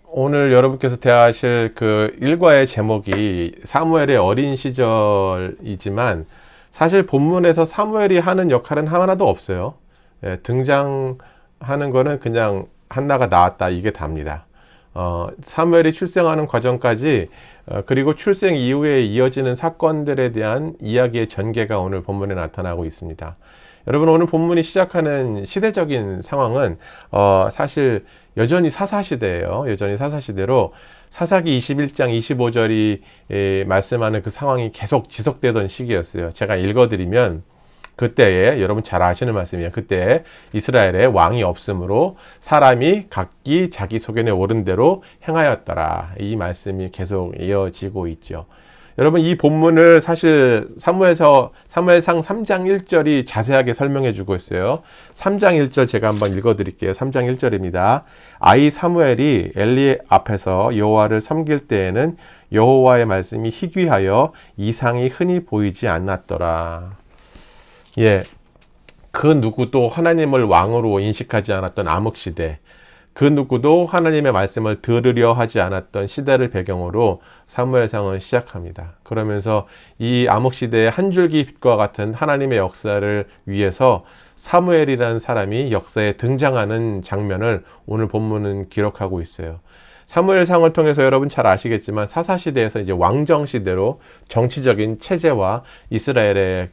오늘 여러분께서 대하실 그 일과의 제목이 사무엘의 어린 시절이지만 사실 본문에서 사무엘이 하는 역할은 하나도 없어요. 등장하는 거는 그냥 한나가 낳았다 이게 답니다. 사무엘이 출생하는 과정까지 그리고 출생 이후에 이어지는 사건들에 대한 이야기의 전개가 오늘 본문에 나타나고 있습니다. 여러분, 오늘 본문이 시작하는 시대적인 상황은 사실 여전히 사사시대예요. 여전히 사사시대로 사사기 21장 25절이 말씀하는 그 상황이 계속 지속되던 시기였어요. 제가 읽어드리면 그때에 여러분 잘 아시는 말씀이에요. 그때 이스라엘에 왕이 없으므로 사람이 각기 자기 소견에 오른 대로 행하였더라. 이 말씀이 계속 이어지고 있죠. 여러분, 이 본문을 사실 사무엘상 3장 1절이 자세하게 설명해 주고 있어요. 3장 1절 제가 한번 읽어 드릴게요. 3장 1절입니다. 아이 사무엘이 엘리 앞에서 여호와를 섬길 때에는 여호와의 말씀이 희귀하여 이상이 흔히 보이지 않았더라. 예, 그 누구도 하나님을 왕으로 인식하지 않았던 암흑시대, 그 누구도 하나님의 말씀을 들으려 하지 않았던 시대를 배경으로 사무엘상은 시작합니다. 그러면서 이 암흑시대의 한 줄기 빛과 같은 하나님의 역사를 위해서 사무엘이라는 사람이 역사에 등장하는 장면을 오늘 본문은 기록하고 있어요. 사무엘상을 통해서 여러분 잘 아시겠지만 사사시대에서 이제 왕정시대로 정치적인 체제와 이스라엘의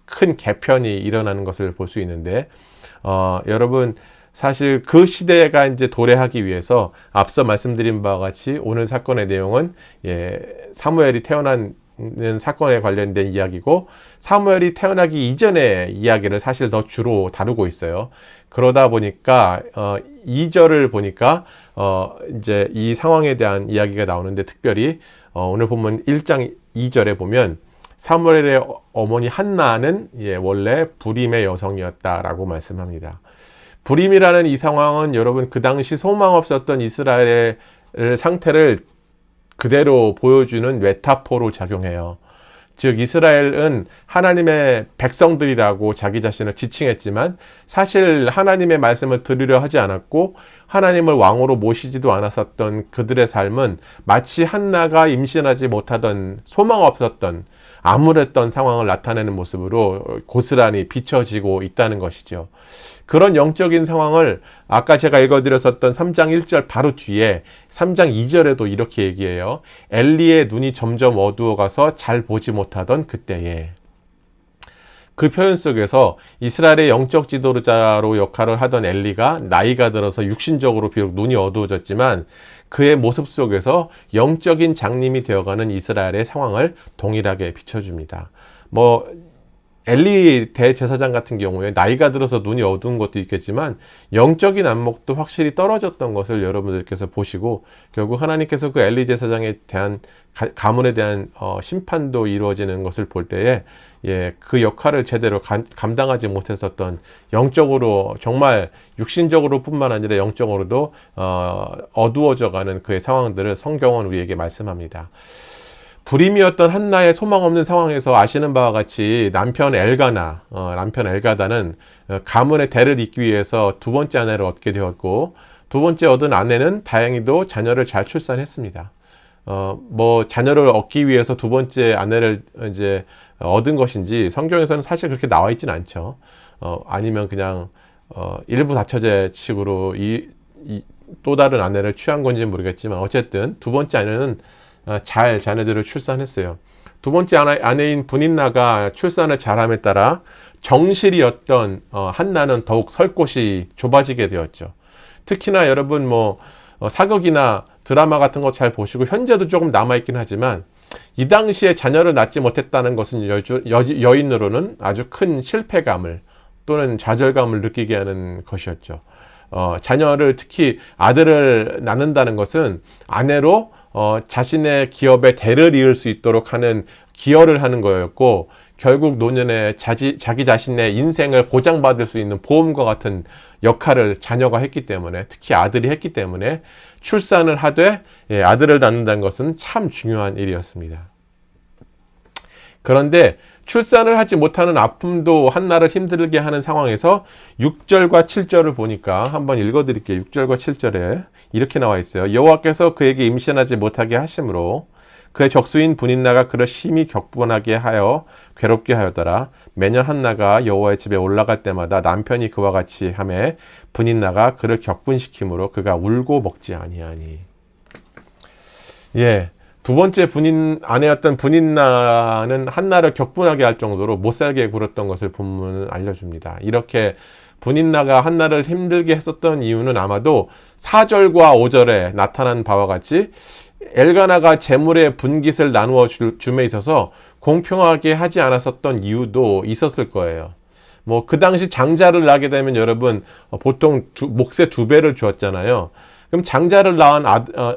큰 개편이 일어나는 것을 볼 수 있는데, 여러분, 사실 그 시대가 이제 도래하기 위해서 앞서 말씀드린 바와 같이 오늘 사건의 내용은 사무엘이 태어나는 사건에 관련된 이야기고, 사무엘이 태어나기 이전의 이야기를 사실 더 주로 다루고 있어요. 그러다 보니까 2절을 보니까 이제 이 상황에 대한 이야기가 나오는데, 특별히 오늘 보면 1장 2절에 보면 사무엘의 어머니 한나는 원래 불임의 여성이었다라고 말씀합니다. 불임이라는 이 상황은 여러분 그 당시 소망 없었던 이스라엘의 상태를 그대로 보여주는 메타포로 작용해요. 즉 이스라엘은 하나님의 백성들이라고 자기 자신을 지칭했지만 사실 하나님의 말씀을 들으려 하지 않았고 하나님을 왕으로 모시지도 않았었던 그들의 삶은 마치 한나가 임신하지 못하던 소망 없었던 암울했던 상황을 나타내는 모습으로 고스란히 비춰지고 있다는 것이죠. 그런 영적인 상황을 아까 제가 읽어드렸었던 3장 1절 바로 뒤에 3장 2절에도 이렇게 얘기해요. 엘리의 눈이 점점 어두워가서 잘 보지 못하던 그때에. 그 표현 속에서 이스라엘의 영적 지도자로 역할을 하던 엘리가 나이가 들어서 육신적으로 비록 눈이 어두워졌지만 그의 모습 속에서 영적인 장님이 되어가는 이스라엘의 상황을 동일하게 비춰줍니다. 엘리 대제사장 같은 경우에 나이가 들어서 눈이 어두운 것도 있겠지만 영적인 안목도 확실히 떨어졌던 것을 여러분들께서 보시고 결국 하나님께서 그 엘리 제사장에 대한 가문에 대한 심판도 이루어지는 것을 볼 때에 그 역할을 제대로 감당하지 못했었던 영적으로 정말 육신적으로 뿐만 아니라 영적으로도 어두워져가는 그의 상황들을 성경은 우리에게 말씀합니다. 불임이었던 한나의 소망 없는 상황에서 아시는 바와 같이 남편 엘가다는 가문의 대를 잇기 위해서 두 번째 아내를 얻게 되었고 두 번째 얻은 아내는 다행히도 자녀를 잘 출산했습니다. 자녀를 얻기 위해서 두 번째 아내를 이제 얻은 것인지 성경에서는 사실 그렇게 나와 있진 않죠. 아니면 그냥 일부 다처제 식으로 또 다른 아내를 취한 건지 모르겠지만 어쨌든 두 번째 아내는 잘 자녀들을 출산했어요. 두 번째 아내인 분인나가 출산을 잘함에 따라 정실이었던 한나는 더욱 설 곳이 좁아지게 되었죠. 특히나 여러분 사극이나 드라마 같은 거 잘 보시고 현재도 조금 남아있긴 하지만 이 당시에 자녀를 낳지 못했다는 것은 여인으로는 아주 큰 실패감을 또는 좌절감을 느끼게 하는 것이었죠. 자녀를 특히 아들을 낳는다는 것은 아내로 자신의 기업의 대를 이을 수 있도록 하는 기여를 하는 거였고 결국 노년에 자기 자신의 인생을 보장받을 수 있는 보험과 같은 역할을 자녀가 했기 때문에 특히 아들이 했기 때문에 출산을 하되 아들을 낳는다는 것은 참 중요한 일이었습니다. 그런데 출산을 하지 못하는 아픔도 한나를 힘들게 하는 상황에서 6절과 7절을 보니까 한번 읽어드릴게요. 6절과 7절에 이렇게 나와 있어요. 여호와께서 그에게 임신하지 못하게 하심으로 그의 적수인 분인나가 그를 심히 격분하게 하여 괴롭게 하였더라. 매년 한나가 여호와의 집에 올라갈 때마다 남편이 그와 같이 하매 분인나가 그를 격분시키므로 그가 울고 먹지 아니하니. 예, 두 번째 아내였던 분인나는 한나를 격분하게 할 정도로 못살게 굴었던 것을 본문은 알려줍니다. 이렇게 분인나가 한나를 힘들게 했었던 이유는 아마도 4절과 5절에 나타난 바와 같이 엘가나가 재물의 분깃을 나누어 줌에 있어서 공평하게 하지 않았었던 이유도 있었을 거예요. 뭐 그 당시 장자를 낳게 되면 여러분 보통 몫의 2배를 주었잖아요. 그럼 장자를 낳은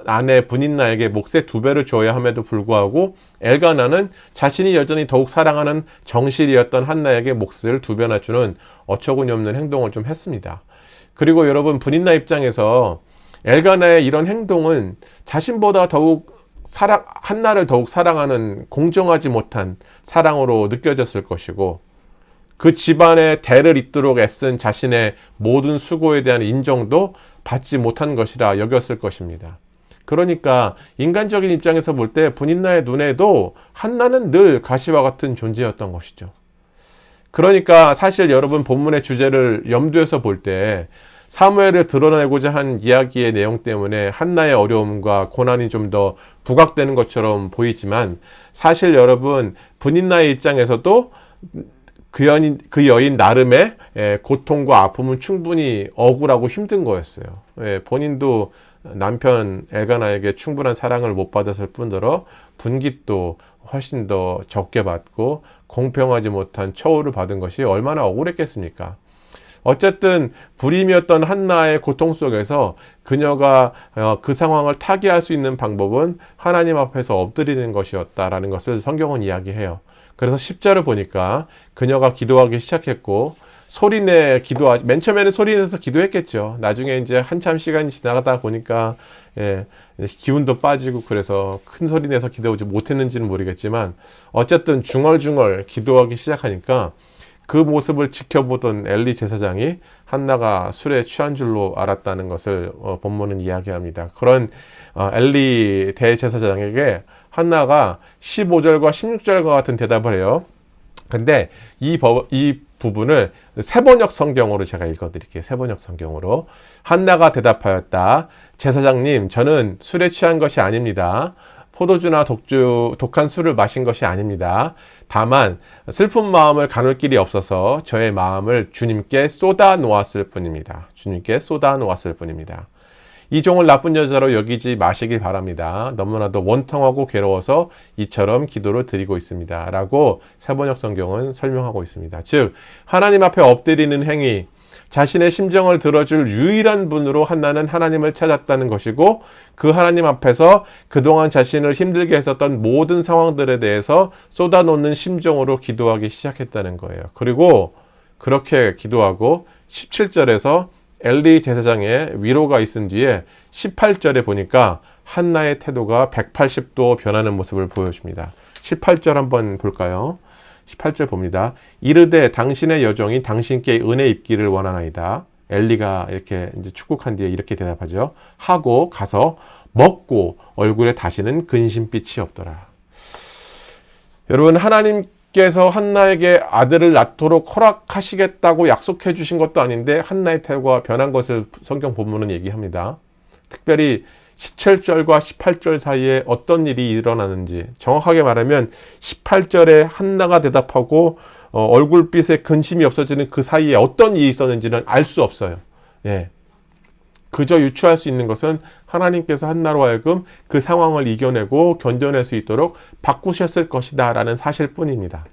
아내 분인나에게 몫의 2배를 줘야 함에도 불구하고 엘가나는 자신이 여전히 더욱 사랑하는 정실이었던 한나에게 몫을 2배나 주는 어처구니 없는 행동을 좀 했습니다. 그리고 여러분 분인나 입장에서 엘가나의 이런 행동은 자신보다 한나를 더욱 사랑하는 공정하지 못한 사랑으로 느껴졌을 것이고 그 집안의 대를 잇도록 애쓴 자신의 모든 수고에 대한 인정도 받지 못한 것이라 여겼을 것입니다. 그러니까 인간적인 입장에서 볼 때 분인나의 눈에도 한나는 늘 가시와 같은 존재였던 것이죠. 그러니까 사실 여러분 본문의 주제를 염두에서 볼 때 사무엘을 드러내고자 한 이야기의 내용 때문에 한나의 어려움과 고난이 좀 더 부각되는 것처럼 보이지만 사실 여러분 분인나의 입장에서도 그 여인 나름의 고통과 아픔은 충분히 억울하고 힘든 거였어요. 본인도 남편 엘가나에게 충분한 사랑을 못 받았을 뿐더러 분깃도 훨씬 더 적게 받고 공평하지 못한 처우를 받은 것이 얼마나 억울했겠습니까? 어쨌든 불임이었던 한나의 고통 속에서 그녀가 그 상황을 타개할 수 있는 방법은 하나님 앞에서 엎드리는 것이었다라는 것을 성경은 이야기해요. 그래서 10절을 보니까 그녀가 기도하기 시작했고 맨 처음에는 소리내서 기도했겠죠. 나중에 이제 한참 시간이 지나가다 보니까 기운도 빠지고 그래서 큰 소리 내서 기도하지 못했는지는 모르겠지만 어쨌든 중얼중얼 기도하기 시작하니까 그 모습을 지켜보던 엘리 제사장이 한나가 술에 취한 줄로 알았다는 것을 본문은 이야기합니다. 그런 엘리 대제사장에게 한나가 15절과 16절과 같은 대답을 해요. 근데 이 부분을 세번역 성경으로 제가 읽어드릴게요. 세번역 성경으로. 한나가 대답하였다. 제사장님, 저는 술에 취한 것이 아닙니다. 포도주나 독한 술을 마신 것이 아닙니다. 다만 슬픈 마음을 가눌 길이 없어서 저의 마음을 주님께 쏟아 놓았을 뿐입니다. 주님께 쏟아 놓았을 뿐입니다. 이 종을 나쁜 여자로 여기지 마시길 바랍니다. 너무나도 원통하고 괴로워서 이처럼 기도를 드리고 있습니다. 라고 세번역 성경은 설명하고 있습니다. 즉 하나님 앞에 엎드리는 행위, 자신의 심정을 들어줄 유일한 분으로 한나는 하나님을 찾았다는 것이고 그 하나님 앞에서 그동안 자신을 힘들게 했었던 모든 상황들에 대해서 쏟아놓는 심정으로 기도하기 시작했다는 거예요. 그리고 그렇게 기도하고 17절에서 엘리 제사장의 위로가 있은 뒤에 18절에 보니까 한나의 태도가 180도 변하는 모습을 보여줍니다. 18절 한번 볼까요? 18절 봅니다. 이르되 당신의 여종이 당신께 은혜 입기를 원하나이다. 엘리가 이렇게 이제 축복한 뒤에 이렇게 대답하죠. 하고 가서 먹고 얼굴에 다시는 근심빛이 없더라. 여러분 하나님께서 한나에게 아들을 낳도록 허락하시겠다고 약속해 주신 것도 아닌데 한나의 태도가 변한 것을 성경 본문은 얘기합니다. 특별히 17절과 18절 사이에 어떤 일이 일어나는지 정확하게 말하면 18절에 한나가 대답하고 얼굴빛에 근심이 없어지는 그 사이에 어떤 일이 있었는지는 알 수 없어요. 그저 유추할 수 있는 것은 하나님께서 한나로 하여금 그 상황을 이겨내고 견뎌낼 수 있도록 바꾸셨을 것이다 라는 사실뿐입니다.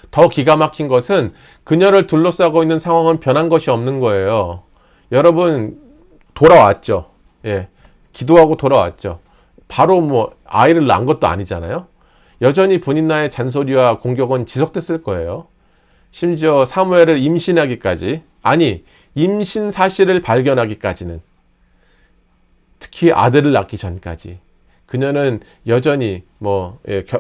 더 기가 막힌 것은 그녀를 둘러싸고 있는 상황은 변한 것이 없는 거예요. 여러분 돌아왔죠. 기도하고 돌아왔죠. 바로 아이를 낳은 것도 아니잖아요. 여전히 분인나의 잔소리와 공격은 지속됐을 거예요. 심지어 사무엘을 임신하기까지, 임신 사실을 발견하기까지는, 특히 아들을 낳기 전까지 그녀는 여전히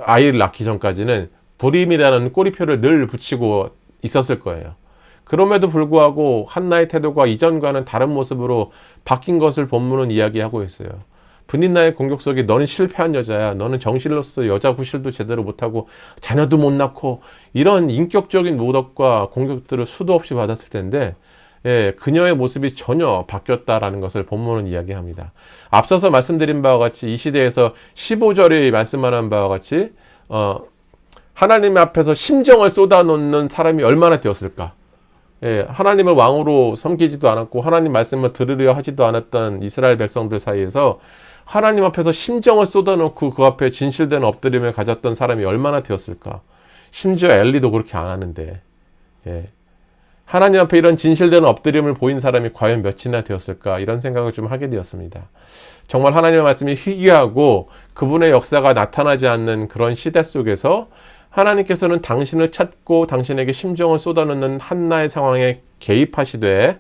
아이를 낳기 전까지는 불임이라는 꼬리표를 늘 붙이고 있었을 거예요. 그럼에도 불구하고 한나의 태도가 이전과는 다른 모습으로 바뀐 것을 본문은 이야기하고 있어요. 분인나의 공격 속에 너는 실패한 여자야. 너는 정실로서 여자 구실도 제대로 못하고 자녀도 못 낳고 이런 인격적인 모독과 공격들을 수도 없이 받았을 텐데 그녀의 모습이 전혀 바뀌었다라는 것을 본문은 이야기합니다. 앞서서 말씀드린 바와 같이 이 시대에서 15절이 말씀하는 바와 같이 하나님 앞에서 심정을 쏟아놓는 사람이 얼마나 되었을까? 하나님을 왕으로 섬기지도 않았고 하나님 말씀을 들으려 하지도 않았던 이스라엘 백성들 사이에서 하나님 앞에서 심정을 쏟아놓고 그 앞에 진실된 엎드림을 가졌던 사람이 얼마나 되었을까? 심지어 엘리도 그렇게 안 하는데 하나님 앞에 이런 진실된 엎드림을 보인 사람이 과연 몇이나 되었을까? 이런 생각을 좀 하게 되었습니다. 정말 하나님의 말씀이 희귀하고 그분의 역사가 나타나지 않는 그런 시대 속에서 하나님께서는 당신을 찾고 당신에게 심정을 쏟아놓는 한나의 상황에 개입하시되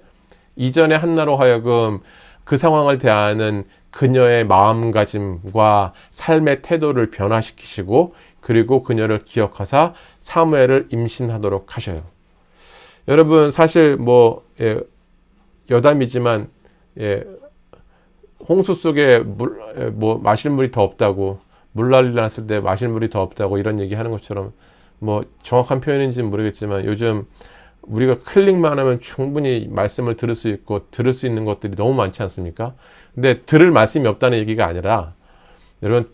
이전의 한나로 하여금 그 상황을 대하는 그녀의 마음가짐과 삶의 태도를 변화시키시고 그리고 그녀를 기억하사 사무엘을 임신하도록 하셔요. 여러분 사실 여담이지만 홍수 속에 마실 물이 더 없다고 물난리 났을 때 마실 물이 더 없다고 이런 얘기 하는 것처럼 정확한 표현인지는 모르겠지만 요즘 우리가 클릭만 하면 충분히 말씀을 들을 수 있고 들을 수 있는 것들이 너무 많지 않습니까? 근데 들을 말씀이 없다는 얘기가 아니라 여러분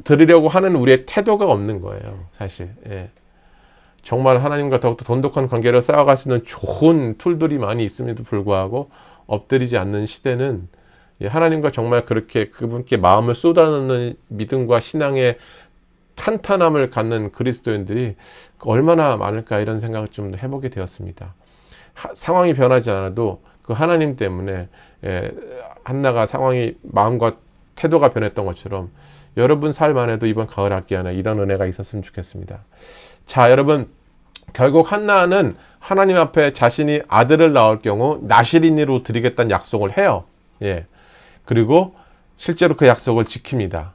들으려고 하는 우리의 태도가 없는 거예요. 사실 정말 하나님과 더욱더 돈독한 관계를 쌓아갈 수 있는 좋은 툴들이 많이 있음에도 불구하고 엎드리지 않는 시대는 하나님과 정말 그렇게 그분께 마음을 쏟아놓는 믿음과 신앙의 탄탄함을 갖는 그리스도인들이 얼마나 많을까 이런 생각을 좀 해보게 되었습니다. 상황이 변하지 않아도 그 하나님 때문에 한나가 상황이 마음과 태도가 변했던 것처럼 여러분 삶 안에도 이번 가을 학기 안에 이런 은혜가 있었으면 좋겠습니다. 자, 여러분 결국 한나는 하나님 앞에 자신이 아들을 낳을 경우 나실인으로 드리겠다는 약속을 해요. 그리고 실제로 그 약속을 지킵니다.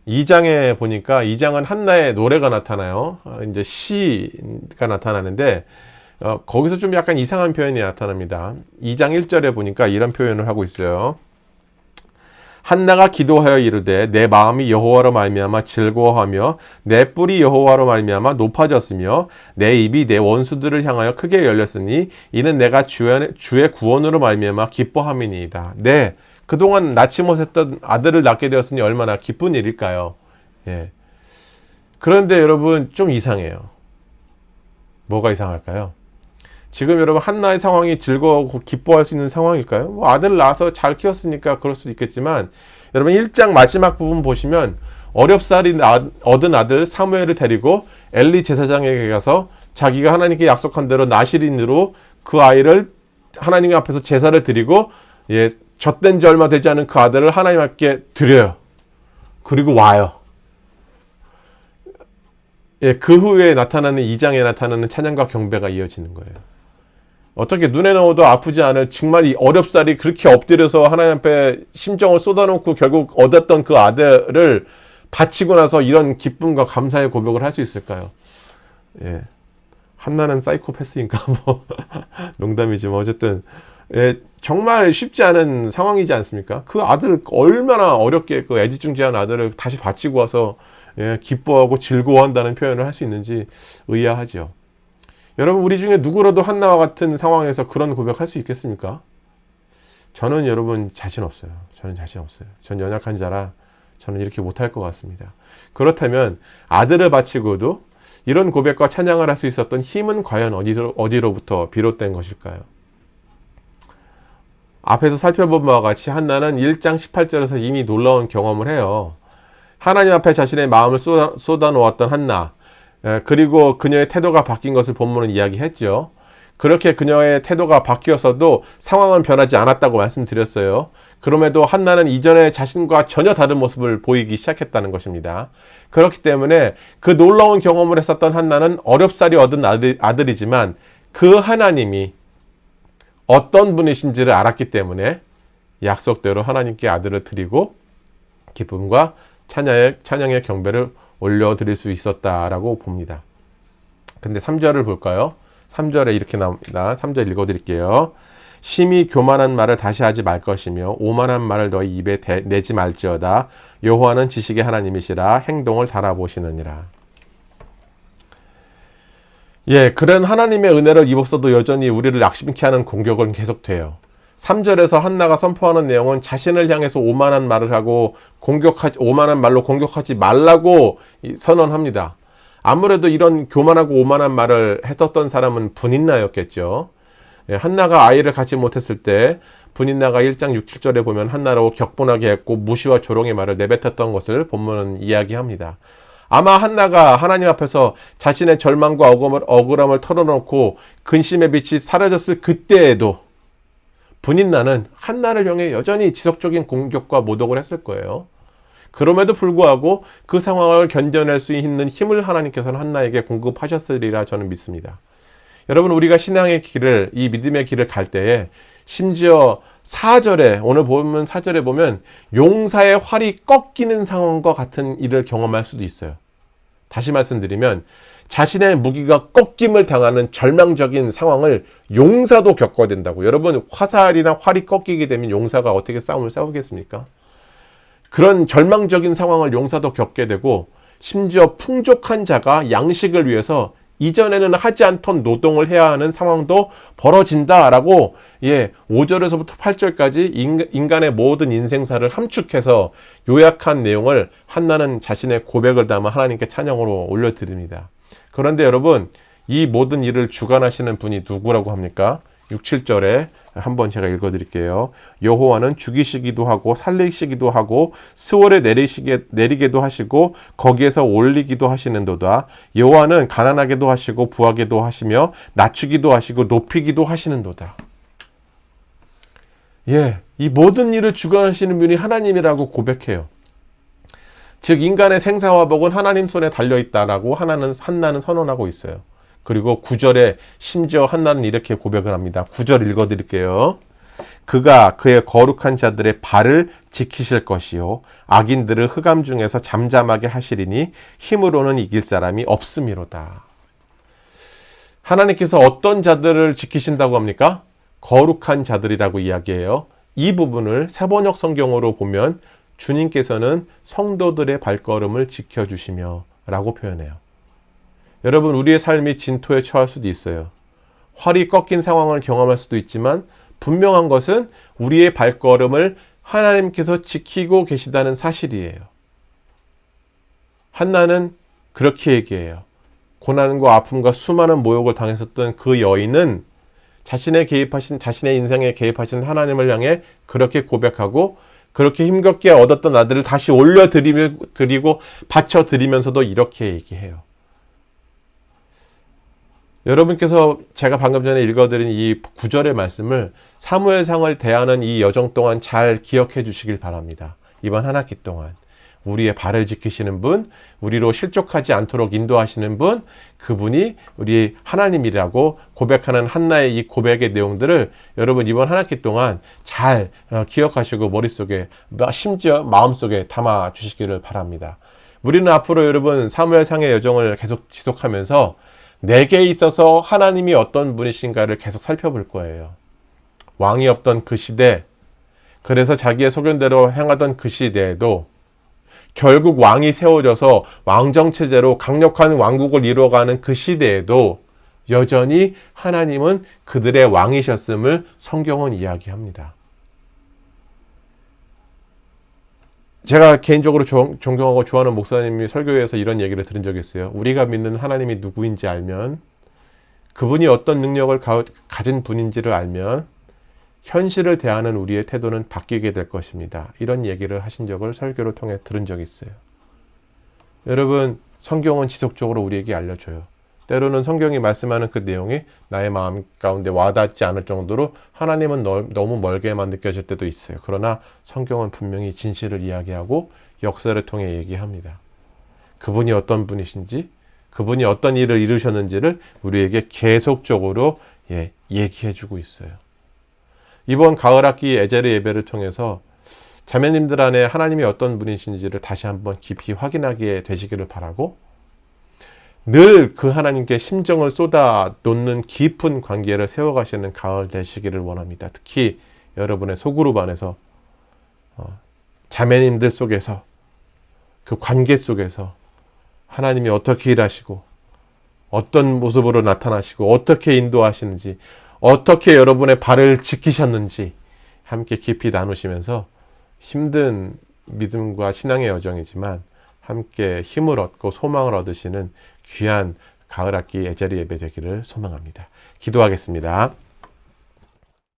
2장에 보니까 2장은 한나의 노래가 나타나요. 이제 시가 나타나는데 거기서 좀 약간 이상한 표현이 나타납니다. 2장 1절에 보니까 이런 표현을 하고 있어요. 한나가 기도하여 이르되 내 마음이 여호와로 말미암아 즐거워하며 내 뿔이 여호와로 말미암아 높아졌으며 내 입이 내 원수들을 향하여 크게 열렸으니 이는 내가 주의 구원으로 말미암아 기뻐함이니이다. 그동안 낳지 못했던 아들을 낳게 되었으니 얼마나 기쁜 일일까요? 그런데 여러분 좀 이상해요. 뭐가 이상할까요? 지금 여러분 한나의 상황이 즐거워하고 기뻐할 수 있는 상황일까요? 아들 낳아서 잘 키웠으니까 그럴 수도 있겠지만 여러분 1장 마지막 부분 보시면 어렵사리 얻은 아들 사무엘을 데리고 엘리 제사장에게 가서 자기가 하나님께 약속한 대로 나실인으로 그 아이를 하나님 앞에서 제사를 드리고 젖된 지 얼마 되지 않은 그 아들을 하나님 앞에 드려요. 그리고 와요. 그 후에 나타나는 2장에 나타나는 찬양과 경배가 이어지는 거예요. 어떻게 눈에 넣어도 아프지 않을 정말 이 어렵사리 그렇게 엎드려서 하나님 앞에 심정을 쏟아놓고 결국 얻었던 그 아들을 바치고 나서 이런 기쁨과 감사의 고백을 할 수 있을까요? 한나는 사이코패스인가 농담이지만 어쨌든 정말 쉽지 않은 상황이지 않습니까? 그 아들 얼마나 어렵게 그 애지중지한 아들을 다시 바치고 와서 기뻐하고 즐거워한다는 표현을 할 수 있는지 의아하죠. 여러분 우리 중에 누구라도 한나와 같은 상황에서 그런 고백할 수 있겠습니까? 저는 여러분 자신 없어요. 전 연약한 자라 저는 이렇게 못할 것 같습니다. 그렇다면 아들을 바치고도 이런 고백과 찬양을 할 수 있었던 힘은 과연 어디로부터 비롯된 것일까요? 앞에서 살펴본 바와 같이 한나는 1장 18절에서 이미 놀라운 경험을 해요. 하나님 앞에 자신의 마음을 쏟아놓았던 한나, 그리고 그녀의 태도가 바뀐 것을 본문은 이야기했죠. 그렇게 그녀의 태도가 바뀌었어도 상황은 변하지 않았다고 말씀드렸어요. 그럼에도 한나는 이전에 자신과 전혀 다른 모습을 보이기 시작했다는 것입니다. 그렇기 때문에 그 놀라운 경험을 했었던 한나는 어렵사리 얻은 아들이지만 그 하나님이 어떤 분이신지를 알았기 때문에 약속대로 하나님께 아들을 드리고 기쁨과 찬양의 경배를 올려드릴 수 있었다라고 봅니다. 근데 3절을 볼까요? 3절에 이렇게 나옵니다. 3절 읽어드릴게요. 심히 교만한 말을 다시 하지 말 것이며 오만한 말을 너희 입에 내지 말지어다. 여호와는 지식의 하나님이시라 행동을 달아보시느니라. 예, 그런 하나님의 은혜를 입었어도 여전히 우리를 낙심케 하는 공격은 계속돼요. 3절에서 한나가 선포하는 내용은 자신을 향해서 오만한 말을 하고 오만한 말로 공격하지 말라고 선언합니다. 아무래도 이런 교만하고 오만한 말을 했었던 사람은 분인나였겠죠. 예, 한나가 아이를 갖지 못했을 때 분인나가 1장 6, 7절에 보면 한나로 격분하게 했고 무시와 조롱의 말을 내뱉었던 것을 본문은 이야기합니다. 아마 한나가 하나님 앞에서 자신의 절망과 억울함을 털어놓고 근심의 빛이 사라졌을 그때에도 분인나는 한나를 향해 여전히 지속적인 공격과 모독을 했을 거예요. 그럼에도 불구하고 그 상황을 견뎌낼 수 있는 힘을 하나님께서는 한나에게 공급하셨으리라 저는 믿습니다. 여러분, 우리가 신앙의 길을, 이 믿음의 길을 갈 때에 심지어 4절에, 오늘 보면 4절에 보면 용사의 활이 꺾이는 상황과 같은 일을 경험할 수도 있어요. 다시 말씀드리면 자신의 무기가 꺾임을 당하는 절망적인 상황을 용사도 겪어야 된다고. 여러분, 화살이나 활이 꺾이게 되면 용사가 어떻게 싸움을 싸우겠습니까? 그런 절망적인 상황을 용사도 겪게 되고, 심지어 풍족한 자가 양식을 위해서 이전에는 하지 않던 노동을 해야 하는 상황도 벌어진다라고 5절에서부터 8절까지 인간의 모든 인생사를 함축해서 요약한 내용을 한나는 자신의 고백을 담아 하나님께 찬양으로 올려드립니다. 그런데 여러분, 이 모든 일을 주관하시는 분이 누구라고 합니까? 6, 7절에 한번 제가 읽어드릴게요. 여호와는 죽이시기도 하고 살리시기도 하고 스월에 내리게도 하시고 거기에서 올리기도 하시는도다. 여호와는 가난하게도 하시고 부하게도 하시며 낮추기도 하시고 높이기도 하시는도다. 이 모든 일을 주관하시는 분이 하나님이라고 고백해요. 즉 인간의 생사화복은 하나님 손에 달려있다라고 한나는 선언하고 있어요. 그리고 9절에 심지어 한나는 이렇게 고백을 합니다. 9절 읽어드릴게요. 그가 그의 거룩한 자들의 발을 지키실 것이요 악인들을 흑암 중에서 잠잠하게 하시리니 힘으로는 이길 사람이 없음이로다. 하나님께서 어떤 자들을 지키신다고 합니까? 거룩한 자들이라고 이야기해요. 이 부분을 세번역 성경으로 보면 주님께서는 성도들의 발걸음을 지켜주시며 라고 표현해요. 여러분, 우리의 삶이 진토에 처할 수도 있어요. 활이 꺾인 상황을 경험할 수도 있지만 분명한 것은 우리의 발걸음을 하나님께서 지키고 계시다는 사실이에요. 한나는 그렇게 얘기해요. 고난과 아픔과 수많은 모욕을 당했었던 그 여인은 자신의 인생에 개입하신 하나님을 향해 그렇게 고백하고 그렇게 힘겹게 얻었던 아들을 다시 올려드리고 바쳐드리면서도 이렇게 얘기해요. 여러분께서 제가 방금 전에 읽어드린 이 9절의 말씀을 사무엘상을 대하는 이 여정 동안 잘 기억해 주시길 바랍니다. 이번 한 학기 동안 우리의 발을 지키시는 분, 우리로 실족하지 않도록 인도하시는 분, 그분이 우리 하나님이라고 고백하는 한나의 이 고백의 내용들을 여러분 이번 한 학기 동안 잘 기억하시고 머릿속에 심지어 마음속에 담아 주시기를 바랍니다. 우리는 앞으로 여러분 사무엘상의 여정을 계속 지속하면서 내게 있어서 하나님이 어떤 분이신가를 계속 살펴볼 거예요. 왕이 없던 그 시대, 그래서 자기의 소견대로 행하던 그 시대에도 결국 왕이 세워져서 왕정체제로 강력한 왕국을 이루어가는 그 시대에도 여전히 하나님은 그들의 왕이셨음을 성경은 이야기합니다. 제가 개인적으로 존경하고 좋아하는 목사님이 설교에서 이런 얘기를 들은 적이 있어요. 우리가 믿는 하나님이 누구인지 알면, 그분이 어떤 능력을 가진 분인지를 알면 현실을 대하는 우리의 태도는 바뀌게 될 것입니다. 이런 얘기를 하신 적을 설교를 통해 들은 적이 있어요. 여러분, 성경은 지속적으로 우리에게 알려줘요. 때로는 성경이 말씀하는 그 내용이 나의 마음 가운데 와닿지 않을 정도로 하나님은 너무 멀게만 느껴질 때도 있어요. 그러나 성경은 분명히 진실을 이야기하고 역사를 통해 얘기합니다. 그분이 어떤 분이신지, 그분이 어떤 일을 이루셨는지를 우리에게 계속적으로 얘기해주고 있어요. 이번 가을학기 에제르 예배를 통해서 자매님들 안에 하나님이 어떤 분이신지를 다시 한번 깊이 확인하게 되시기를 바라고, 늘 그 하나님께 심정을 쏟아 놓는 깊은 관계를 세워가시는 가을 되시기를 원합니다. 특히 여러분의 소그룹 안에서 자매님들 속에서 그 관계 속에서 하나님이 어떻게 일하시고 어떤 모습으로 나타나시고 어떻게 인도하시는지 어떻게 여러분의 발을 지키셨는지 함께 깊이 나누시면서 힘든 믿음과 신앙의 여정이지만 함께 힘을 얻고 소망을 얻으시는 귀한 가을 학기 예절이 예배 되기를 소망합니다. 기도하겠습니다.